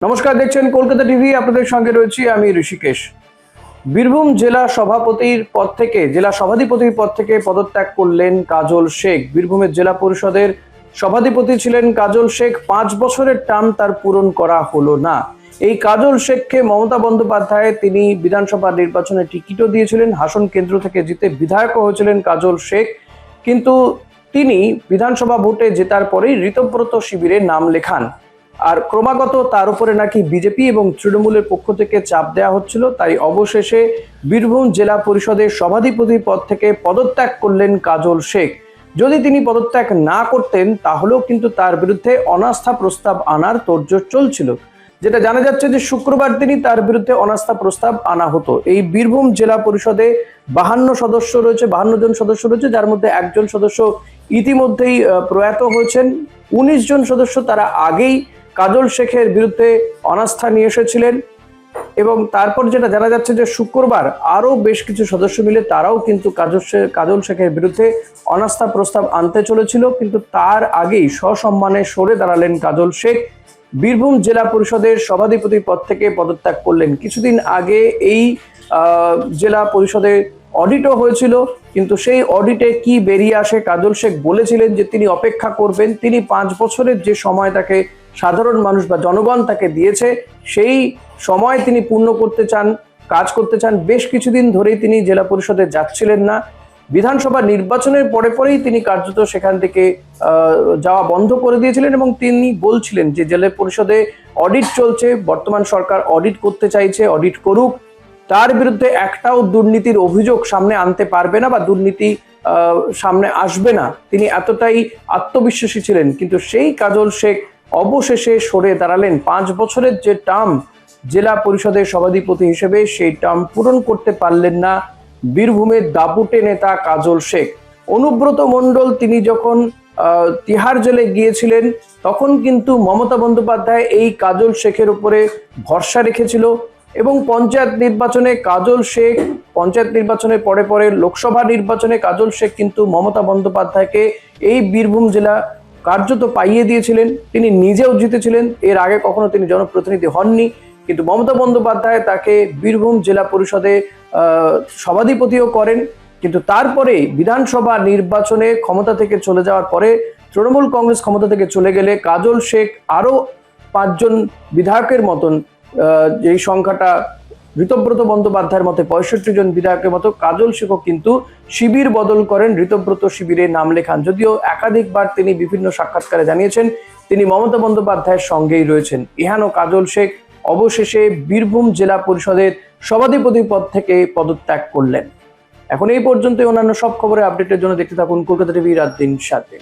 নমস্কার, দেখছেন কলকাতা টিভি। আপনাদের সঙ্গে রয়েছি আমি ঋষিকেশ। বীরভূম জেলা সভাপতির পদ থেকে পদত্যাগ করলেন কাজল শেখ। বীরভূমের জেলা পরিষদের সভাধিপতি ছিলেন কাজল শেখ। 5 বছরের টার্ম তার পূরণ করা হলো না। এই কাজল শেখকে মমতা বন্দ্যোপাধ্যায় তিনি বিধানসভা নির্বাচনে টিকিটও দিয়েছিলেন। হাসন কেন্দ্র থেকে জিতে বিধায়ক হয়েছিলেন কাজল শেখ, কিন্তু তিনি বিধানসভা ভোটে জেতার পরেই ঋতব্রত শিবিরে নাম লেখান। আর ক্রমাগত তার উপরে নাকি বিজেপি এবং তৃণমূলের পক্ষ থেকে চাপ দেওয়া হচ্ছিল, তাই অবশেষে বীরভূম জেলা পরিষদের সভাধিপতি পদ থেকে পদত্যাগ করলেন কাজল শেখ। যদি তিনি পদত্যাগ না করতেন তাহলেও কিন্তু তার বিরুদ্ধে অনাস্থা প্রস্তাব আনার তোড়জোড় চলছিল। যেটা জানা যাচ্ছে যে শুক্রবার দিনই তার বিরুদ্ধে অনাস্থা প্রস্তাব আনা হতো। এই বীরভূম জেলা পরিষদে 52 জন সদস্য রয়েছে, যার মধ্যে একজন সদস্য ইতিমধ্যেই প্রয়াত হয়েছেন। 19 জন সদস্য তারা আগেই কাজল শেখের বিরুদ্ধে অনাস্থা নিয়ে এসেছিলেন, এবং তারপর যেটা জানা যাচ্ছে যে শুক্রবার আরো বেশ কিছু সদস্য মিলে তারাও কিন্তু কাজল শেখের বিরুদ্ধে অনাস্থা প্রস্তাব আনতে চলেছিল, কিন্তু তার আগেই সসম্মানে সরে দাঁড়ালেন কাজল শেখ। বীরভূম জেলা পরিষদের সভাধিপতি পদ থেকে পদত্যাগ করলেন। কিছুদিন আগে এই জেলা পরিষদে অডিটও হয়েছিল, কিন্তু সেই অডিটে কি বেরিয়ে আসে, কাজল শেখ বলেছিলেন যে তিনি অপেক্ষা করবেন। তিনি 5 বছরের যে সময় তাকে সাধারণ মানুষ বা জনগণ তাকে দিয়েছে, সেই সময় তিনি পূর্ণ করতে চান, কাজ করতে চান। বেশ কিছুদিন ধরেই তিনি জেলা পরিষদে যাচ্ছিলেন না। বিধানসভা নির্বাচনের পরেই তিনি কার্যত সেখান থেকে যাওয়া বন্ধ করে দিয়েছিলেন, এবং তিনি বলছিলেন যে জেলা পরিষদে অডিট চলছে, বর্তমান সরকার অডিট করতে চাইছে, অডিট করুক, তার বিরুদ্ধে একটাও দুর্নীতির অভিযোগ সামনে আনতে পারবে না বা দুর্নীতি সামনে আসবে না। তিনি এতটাই আত্মবিশ্বাসী ছিলেন। কিন্তু সেই কাজল শেখ অবশেষে সরে দাঁড়ালেন। 5 বছরের যে টার্ম জেলা পরিষদের সভাধিপতি হিসেবে, সেই টার্ম পূরণ করতে পারলেন না বীরভূমের দাপুটে নেতা কাজল শেখ। অনুব্রত মণ্ডল তিনি যখন তিহার জেলে গিয়েছিলেন, তখন কিন্তু মমতা বন্দ্যোপাধ্যায় এই কাজল শেখের উপরে ভরসা রেখেছিল, এবং পঞ্চায়েত নির্বাচনের পরে লোকসভা নির্বাচনে কাজল শেখ কিন্তু মমতা বন্দ্যোপাধ্যায়কে এই বীরভূম জেলা কার্যত পাইয়ে দিয়েছিলেন। তিনি নিজেও জিতেছিলেন, এর আগে কখনো তিনি জনপ্রতিনিধি হননি, কিন্তু মমতা বন্দ্যোপাধ্যায় তাকে বীরভূম জেলা পরিষদে সভাধিপতিও করেন। কিন্তু তারপরে বিধানসভা নির্বাচনে ক্ষমতা থেকে চলে যাওয়ার পরে, তৃণমূল কংগ্রেস ক্ষমতা থেকে চলে গেলে কাজল শেখ আরো 5 জন বিধায়কের মতন, যেই সংখ্যাটা ঋতব্রত বন্দ্যোপাধ্যায়ের মতে 65 জন বিধায়কের মতো, কাজল শেখও কিন্তু শিবির বদল করেন, ঋতব্রত শিবিরে নাম লেখান। যদিও একাধিকবার তিনি বিভিন্ন সাক্ষাৎকারে জানিয়েছেন তিনি মমতা বন্দ্যোপাধ্যায়ের সঙ্গেই রয়েছেন। ইহানো কাজল শেখ অবশেষে বীরভূম জেলা পরিষদের সভাধিপতি পদ থেকে পদত্যাগ করলেন। এখন এই পর্যন্ত অন্যান্য সব খবরের আপডেটের জন্য দেখতে থাকুন কলকাতা টিভি রাত দিন 7।